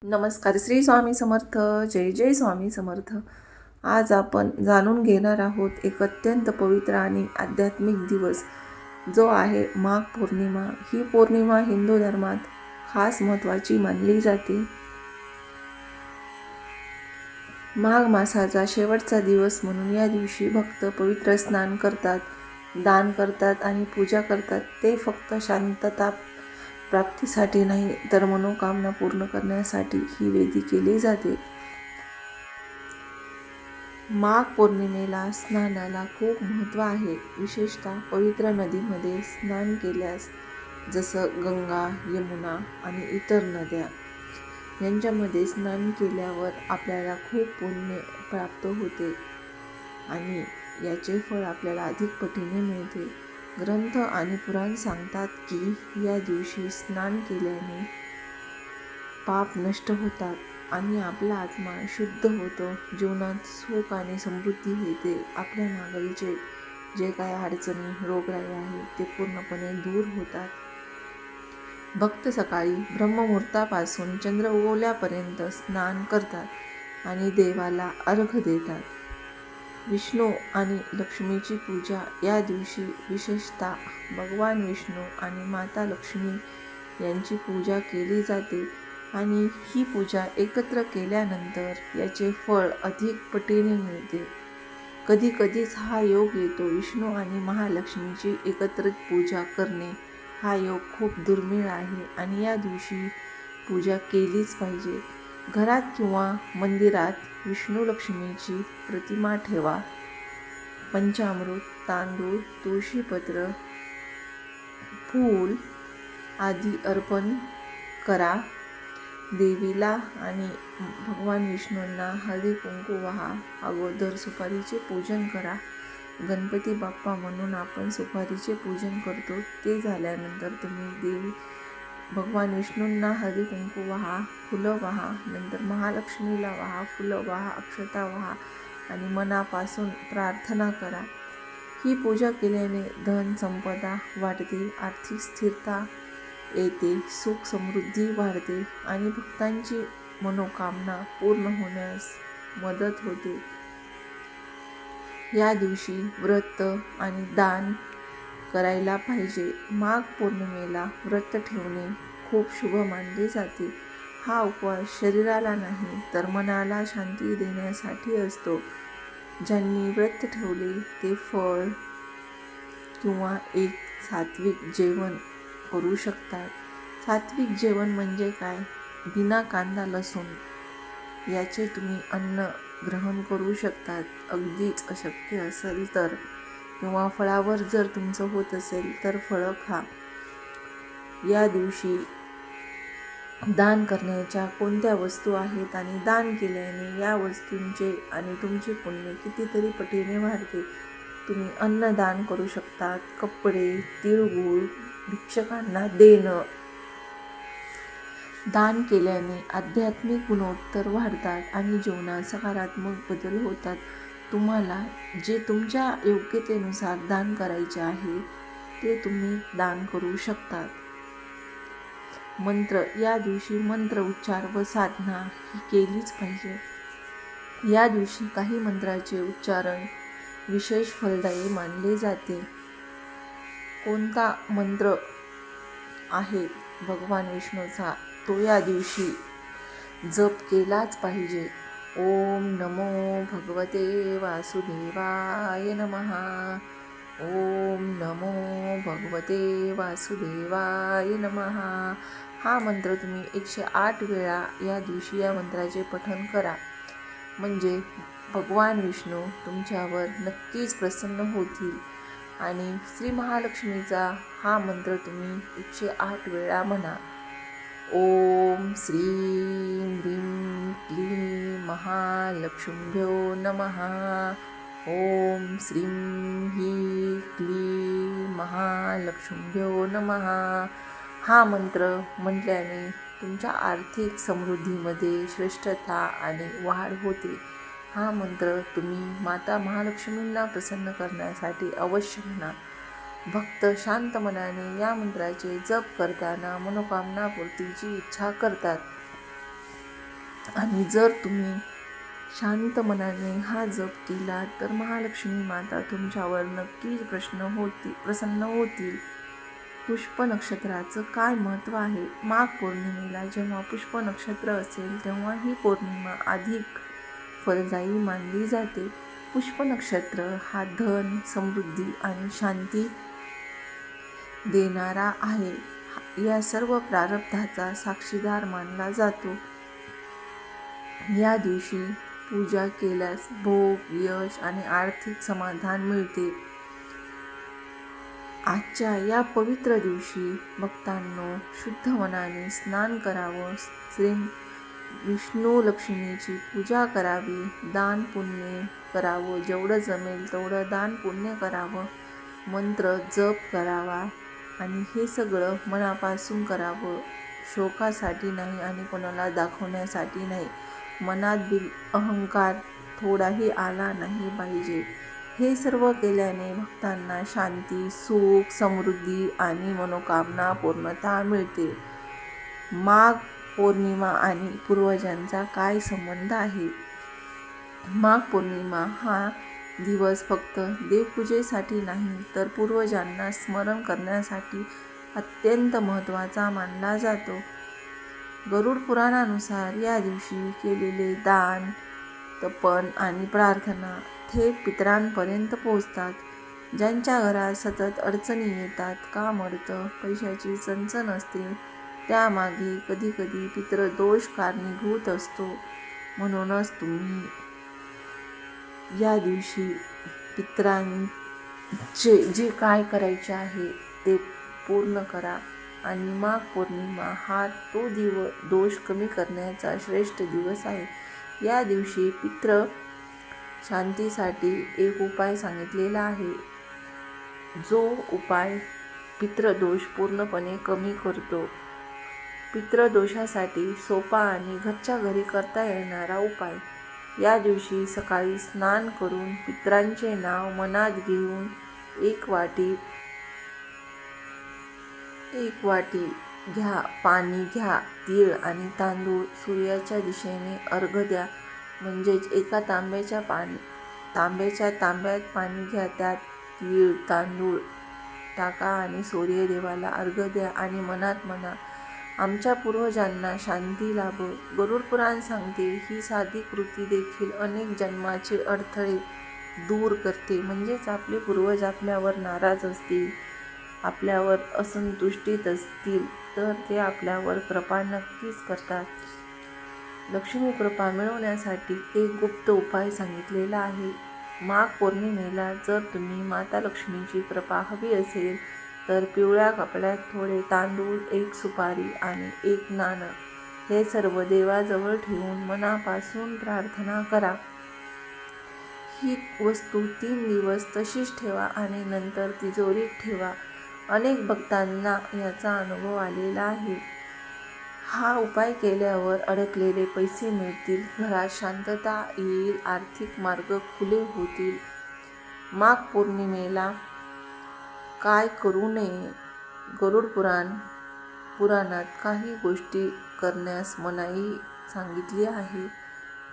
नमस्कार. श्री स्वामी समर्थ. जय जय स्वामी समर्थ. आज आपण जाणून घेणार आहोत एक अत्यंत पवित्र आणि आध्यात्मिक दिवस जो आहे माघ पौर्णिमा. ही पौर्णिमा हिंदू धर्मात खास महत्त्वाची मानली जाते. माघ मासाचा शेवटचा दिवस म्हणून या दिवशी भक्त पवित्र स्नान करतात, दान करतात आणि पूजा करतात. ते फक्त शांतता प्राप्तीसाठी नाही तर मनोकामना पूर्ण करण्यासाठी ही विधी केली जाते. माघ पौर्णिमेला स्नानाला खूप महत्त्व आहे. विशेषतः पवित्र नदीमध्ये स्नान केल्यास, जसं गंगा, यमुना आणि इतर नद्या यांच्यामध्ये स्नान केल्यावर आपल्याला खूप पुण्य प्राप्त होते आणि याचे फळ आपल्याला अधिक पटीने मिळते. ग्रंथ आणि पुराण सांगतात की या दिवशी स्नान केल्याने पाप नष्ट होतात आणि आपला आत्मा शुद्ध होतो. जीवनात सुख आणि समृद्धी येते. आपल्या मागीलचे जे काही अडचणी, रोगराई आहे ते पूर्णपणे दूर होतात. भक्त सकाळी ब्रह्ममुहूर्तापासून चंद्र उगवल्यापर्यंत स्नान करतात आणि देवाला अर्घ्य देतात. विष्णू आणि लक्ष्मीची पूजा या दिवशी विशेषतः भगवान विष्णू आणि माता लक्ष्मी यांची पूजा केली जाते आणि ही पूजा एकत्र केल्यानंतर याचे फळ अधिक पटीने मिळते. कधी कधीच हा योग येतो. विष्णू आणि महालक्ष्मीची एकत्रित पूजा करणे हा योग खूप दुर्मिळ आहे आणि या दिवशी पूजा केलीच पाहिजे. घरात किंवा मंदिरात विष्णू लक्ष्मीची प्रतिमा ठेवा. पंचामृत, तांदूळ, तुळशीपत्र, फूल आदी अर्पण करा. देवीला आणि भगवान विष्णूंना हळदी कुंकू वाहा. अगोदर सुपारीचे पूजन करा. गणपती बाप्पा म्हणून आपण सुपारीचे पूजन करतो. ते झाल्यानंतर तुम्ही देवी भगवान विष्णूंना हळदी कुंकू वाहा, फुलं वाहा. नंतर महालक्ष्मीला वाहा, फुलं वाहा, अक्षता वाहा आणि मनापासून प्रार्थना करा. ही पूजा केल्याने धन संपदा वाढते, आर्थिक स्थिरता येते, सुख समृद्धी वाढते आणि भक्तांची मनोकामना पूर्ण होण्यास मदत होते. या दिवशी व्रत आणि दान करायला पाहिजे. माघ पौर्णिमेला व्रत ठेवणे खूप शुभ मानले जाते. हा उपवास शरीराला नाही तर मनाला शांती देण्यासाठी असतो. ज्यांनी व्रत ठेवले ते फळ किंवा एक सात्विक जेवण करू शकतात. सात्विक जेवण म्हणजे काय? बिना कांदा लसूण याचे तुम्ही अन्न ग्रहण करू शकतात. अगदीच अशक्य असेल तर किंवा फळावर जर तुमचं होत असेल तर फळं खा. या दिवशी दान करण्याच्या कोणत्या वस्तू आहेत आणि दान केल्याने या वस्तूंचे आणि तुमचे पुण्य कितीतरी पटीने वाढते. तुम्ही अन्नदान करू शकतात. कपडे, तिळगुळ भिक्षकांना देणं. दान केल्याने आध्यात्मिक गुणोत्तर वाढतात आणि जीवनात सकारात्मक बदल होतात. तुम्हाला जे तुमच्या योग्यतेनुसार दान करायचे आहे ते तुम्ही दान करू शकतात. मंत्र या दिवशी मंत्र उच्चार व साधना ही केलीच पाहिजे. या दिवशी काही मंत्राचे उच्चारण विशेष फलदायी मानले जाते. कोणता मंत्र आहे भगवान विष्णूचा तो या दिवशी जप केलाच पाहिजे. ओम नमो भगवते वासुदेवाय नमः. ओम नमो भगवते वासुदेवाय नमः. हा मंत्र तुम्ही 108 वेळा या दिवशी या मंत्राचे पठण करा. म्हणजे भगवान विष्णू तुमच्यावर नक्कीच प्रसन्न होतील आणि श्री महालक्ष्मीचा हा मंत्र तुम्ही 108 वेळा म्हणा. ओम श्रीं ह्रीं क्लीं महालक्ष्म्यो नमः. ओम श्रीं ह्रीं क्लीं महालक्ष्म्यो नमः. हा मंत्र म्हटल्याने तुमच्या आर्थिक समृद्धीमध्ये श्रेष्ठता आणि वाढ होते. हा मंत्र तुम्ही माता महालक्ष्मींना प्रसन्न करण्यासाठी अवश्य म्हणा. भक्त शांत मनाने या मंत्राचे जप करताना मनोकामना पूर्तीची इच्छा करतात. आणि जर तुम्ही शांत मनाने हा जप केला तर महालक्ष्मी माता तुमच्यावर नक्कीच प्रसन्न होतील. पुष्प नक्षत्राचं काय महत्त्व आहे? माघ पौर्णिमेला जेव्हा पुष्प नक्षत्र असेल तेव्हा ही पौर्णिमा अधिक फलदायी मानली जाते. पुष्प नक्षत्र हा धन, समृद्धी आणि शांती देणारा आहे. या सर्व प्रारब्धाचा साक्षीदार मानला जातो. या दिवशी पूजा केल्यास भोग, यश आणि आर्थिक समाधान मिळते. आजच्या या पवित्र दिवशी भक्तांनो शुद्ध मनाने स्नान करावं, श्री विष्णू लक्ष्मीची पूजा करावी, दान पुण्य करावं, जेवढं जमेल तेवढं दान पुण्य करावं, मंत्र जप करावा आणि हे सगळं मनापासून करावं. शोकासाठी नाही आणि कोणाला दाखवण्यासाठी नाही. मनात अहंकार थोडाही आला नाही पाहिजे. हे सर्व केल्याने भक्तांना शांती, सुख, समृद्धी आणि मनोकामना पूर्णता मिळते. माघ पौर्णिमा आणि पूर्वजांचा काय संबंध आहे? माघ पौर्णिमा हा दिवस फक्त देवपूजेसाठी नाही तर पूर्वजांना स्मरण करण्यासाठी अत्यंत महत्त्वाचा मानला जातो. गरुड पुराणानुसार या दिवशी केलेले दान, तपन आणि प्रार्थना थेट पितरांपर्यंत पोहोचतात. ज्यांच्या घरात सतत अडचणी येतात, काम अडतं, पैशाची चणचण असते, त्यामागे कधीकधी पितृदोष कारणीभूत असतो. म्हणूनच तुम्ही या दिवशी पितरांचे जे काय करायचे आहे ते पूर्ण करा. आणि माघ पौर्णिमा हा तो दोष कमी करण्याचा श्रेष्ठ दिवस आहे. या दिवशी पितृ शांतीसाठी एक उपाय सांगितलेला आहे. जो उपाय पितृदोष पूर्णपणे कमी करतो. पितृदोषासाठी सोपा आणि घरच्या घरी करता येणारा उपाय. या दिवशी सकाळी स्नान करून पितरांचे नाव मनात घेऊन एक वाटी घ्या, पाणी घ्या, तीळ आणि तांदूळ सूर्याच्या दिशेने अर्घ्य द्या. म्हणजेच एका तांब्याच्या तांब्यात पाणी घ्या, त्यात तीळ, तांदूळ टाका आणि सूर्यदेवाला अर्घ्य द्या आणि मनात म्हणा, आमच्या पूर्वजांना शांती लाभो. गरुड पुराण सांगते, ही साधी कृती देखील अनेक जन्माचे अडथळे दूर करते. म्हणजेच आपले पूर्वज आपल्यावर नाराज असतील, आपल्यावर असंतुष्टीत असतील तर ते आपल्यावर कृपा नक्कीच करतात. लक्ष्मी कृपा मिळवण्यासाठी एक गुप्त उपाय सांगितलेला आहे. माघ पौर्णिमेला जर तुम्ही माता लक्ष्मीची कृपा हवी असेल तर पिवळ्या कपड्यात थोडे तांदूळ, एक सुपारी आणि एक नाणं हे सर्व देवाजवळ ठेवून मनापासून प्रार्थना करा. ही वस्तू 3 दिवस तशीच ठेवा आणि नंतर तिजोरीत ठेवा. अनेक भक्तांना याचा अनुभव आलेला आहे. हा उपाय केल्यावर अडकलेले पैसे मिळतील, घरात शांतता येईल, आर्थिक मार्ग खुले होतील. माघ पौर्णिमेला काय करू नये? गरुड पुराणात काही गोष्टी करण्यास मनाई सांगितली आहे.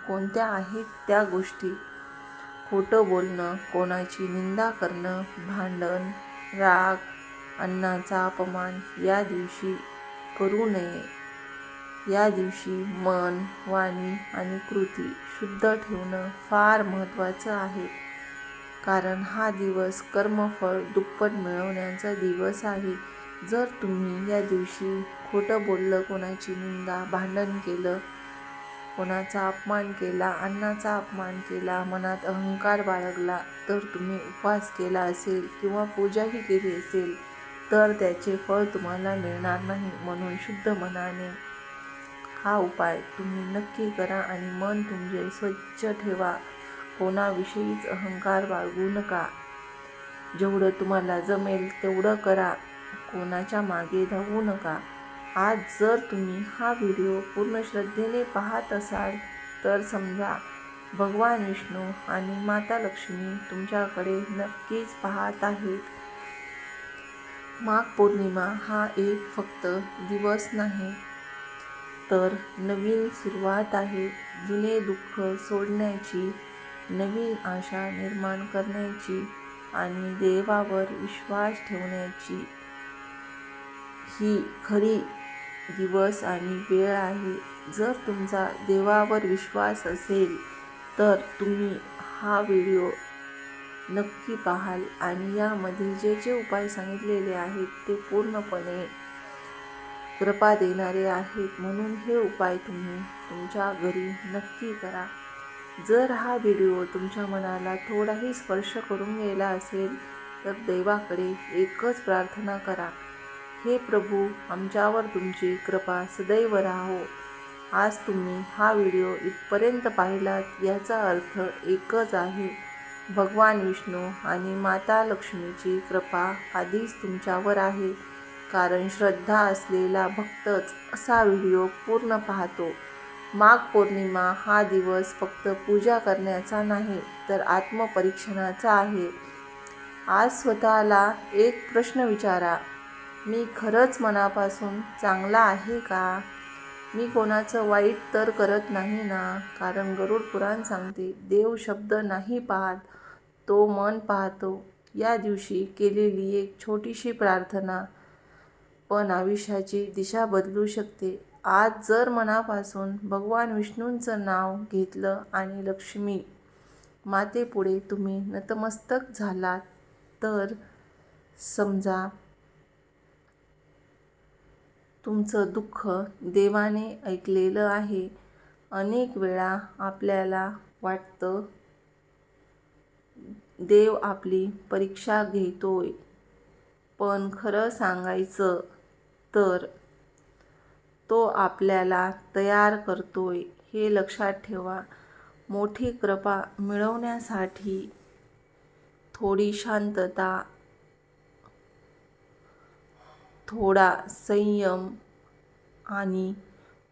कोणत्या आहेत त्या गोष्टी? खोटं बोलणं, कोणाची निंदा करणं, भांडण, राग, अन्नाचा अपमान या दिवशी करू नये. या दिवशी मन, वाणी आणि कृती शुद्ध ठेवणं फार महत्त्वाचं आहे. कारण हा दिवस कर्मफळ दुप्पट मिळवण्याचा दिवस आहे. जर तुम्ही या दिवशी खोटं बोललं, कोणाची निंदा, भांडण केलं, कोणाचा अपमान केला, अन्नाचा अपमान केला, मनात अहंकार बाळगला, तर तुम्ही उपवास केला असेल किंवा पूजाही केली असेल तर त्याचे फळ तुम्हाला मिळणार नाही. म्हणून शुद्ध मनाने हा उपाय तुम्ही नक्की करा आणि मन तुमचे स्वच्छ ठेवा. कोणाविषयीच अहंकार बाळगू नका. जेवढं तुम्हाला जमेल तेवढं करा. कोणाच्या मागे धावू नका. आज जर तुम्ही हा व्हिडिओ पूर्ण श्रद्धेने पाहत असाल तर समजा भगवान विष्णू आणि माता लक्ष्मी तुमच्याकडे नक्कीच पाहत आहेत. माघ पौर्णिमा हा एक फक्त दिवस नाही तर नवीन सुरुवात आहे. जुने दुःख सोडण्याची, नवीन आशा निर्माण करण्याची आणि देवावर विश्वास ठेवण्याची ही खरी दिवस आणि वेळ आहे. जर तुमचा देवावर विश्वास असेल तर तुम्ही हा व्हिडिओ नक्की पाहाल आणि यामध्ये जे जे उपाय सांगितलेले आहेत ते पूर्णपणे कृपा देणारे आहेत, म्हणून हे उपाय तुम्ही तुमच्या घरी नक्की करा. जर हा व्हिडिओ तुमच्या मनाला थोडाही स्पर्श करून गेला असेल तर देवाकडे एकच प्रार्थना करा, हे प्रभू, आमच्यावर तुमची कृपा सदैव राहो. आज तुम्ही हा व्हिडिओ इथपर्यंत पाहिलात याचा अर्थ एकच आहे, भगवान विष्णू आणि माता लक्ष्मीची कृपा आधीच तुमच्यावर आहे. कारण श्रद्धा असलेला भक्तच असा व्हिडिओ पूर्ण पाहतो. माघ पौर्णिमा हा दिवस फक्त पूजा करण्याचा नाही तर आत्मपरीक्षणाचा आहे. आज स्वतःला एक प्रश्न विचारा, मी खरंच मनापासून चांगला आहे का? मी कोणाचं वाईट तर करत नाही ना? कारण गरुड पुराण सांगते, देव शब्द नाही पाहत, तो मन पाहतो. या दिवशी केलेली एक छोटीशी प्रार्थना पण आयुष्याची दिशा बदलू शकते. आज जर मनापासून भगवान विष्णूंचं नाव घेतलं आणि लक्ष्मी मातेपुढे तुम्ही नतमस्तक झालात तर समजा तुमचं दुःख देवाने ऐकलेलं आहे. अनेक वेळा आपल्याला वाटतं देव आपली परीक्षा घेतोय, पण खरं सांगायचं तर तो आपल्याला तयार करतोय, हे लक्षात ठेवा. मोठी कृपा मिळवण्यासाठी थोडी शांतता, थोडा संयम आणि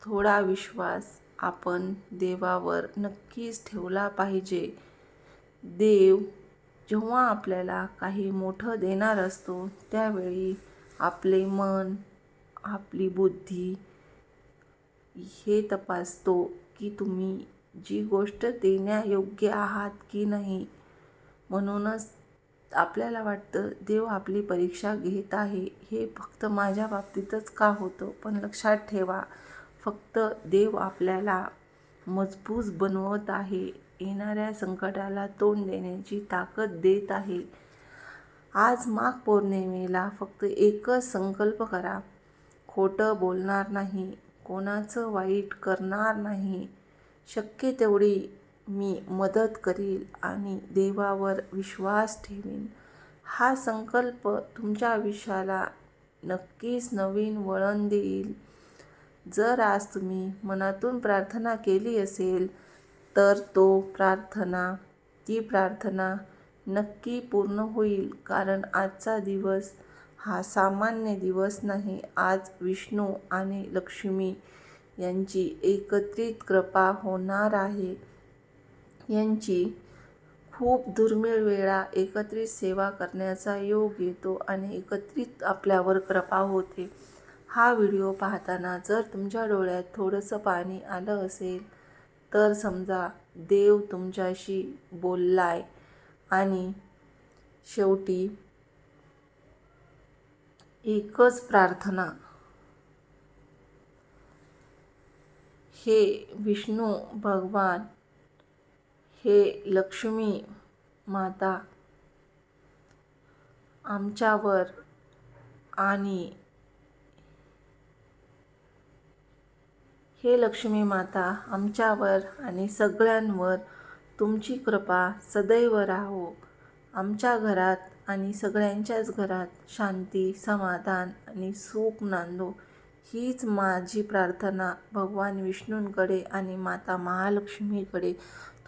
थोडा विश्वास आपण देवावर नक्कीच ठेवला पाहिजे. देव जेव्हा आपल्याला काही मोठं देणार असतो त्यावेळी आपले मन, आपली बुद्धी हे तपासतो की तुम्ही जी गोष्ट देण्यायोग्य आहात की नाही. म्हणूनच आपल्याला वाटतं देव आपली परीक्षा घेत आहे. हे फक्त माझ्या बाबतीतच का होतं? पण लक्षात ठेवा, फक्त देव आपल्याला मजबूत बनवत आहे, येणाऱ्या संकटाला तोंड देण्याची ताकद देत आहे. आज माघ पौर्णिमेला फक्त एकच संकल्प करा, खोटं बोलणार नाही, कोणाचं वाईट करणार नाही, शक्य तेवढी मी मदत करील आणि देवावर विश्वास ठेवीन. हा संकल्प तुमच्या आयुष्याला नक्कीच नवीन वळण देईल. जर आज तुम्ही मनातून प्रार्थना केली असेल तर ती प्रार्थना नक्की पूर्ण होईल. कारण आजचा दिवस हा सामान्य दिवस नाही. आज विष्णू आणि लक्ष्मी यांची एकत्रित कृपा होणार आहे. यांची खूप दुर्मिळ वेळा एकत्रित सेवा करण्याचा योग येतो आणि एकत्रित आपल्यावर कृपा होते. हा व्हिडिओ पाहताना जर तुमच्या डोळ्यात थोडंसं पाणी आलं असेल तर समजा देव तुमच्याशी बोललाय. आणि शेवटी एकच प्रार्थना, हे विष्णू भगवान, हे लक्ष्मी माता, आमच्यावर आणि हे लक्ष्मी माता आमच्यावर आणि सगळ्यांवर तुमची कृपा सदैव राहो. आमच्या घरात आणि सगळ्यांच्याच घरात शांती, समाधान आणि सुख नांदो. हीच माझी प्रार्थना भगवान विष्णूंकडे आणि माता महालक्ष्मीकडे.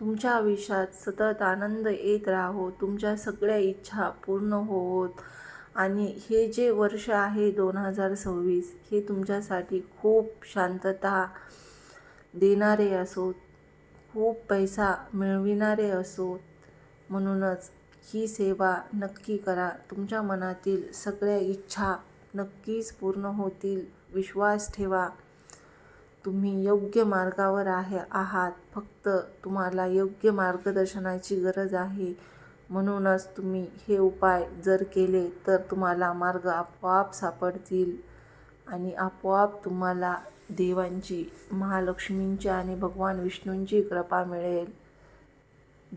तुमच्या आयुष्यात सतत आनंद येत राहो, तुमच्या सगळ्या इच्छा पूर्ण होवोत आणि हे जे वर्ष आहे 2026 हे तुमच्यासाठी खूप शांतता देणारे असोत, खूप पैसा मिळविणारे असोत. म्हणूनच ही सेवा नक्की करा. तुमच्या मनातील सगळ्या इच्छा नक्कीच पूर्ण होतील, विश्वास ठेवा. तुम्ही योग्य मार्गावर आहात. फक्त तुम्हाला योग्य मार्गदर्शनाची गरज आहे. म्हणूनच तुम्ही हे उपाय जर केले तर तुम्हाला मार्ग आपोआप सापडतील आणि आपोआप तुम्हाला देवांची, महालक्ष्मींची आणि भगवान विष्णूंची कृपा मिळेल.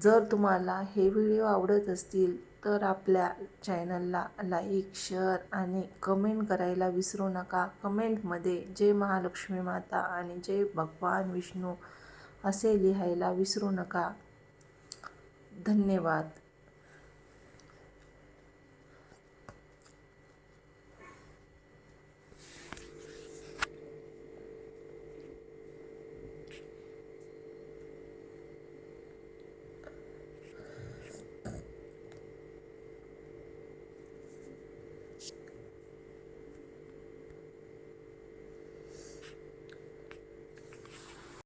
जर तुम्हाला हे व्हिडिओ आवडत असतील तर आपल्या चॅनलला लाईक, शेअर आणि कमेंट करायला विसरू नका. कमेंटमध्ये जय महालक्ष्मी माता आणि जय भगवान विष्णू असे लिहायला विसरू नका. धन्यवाद.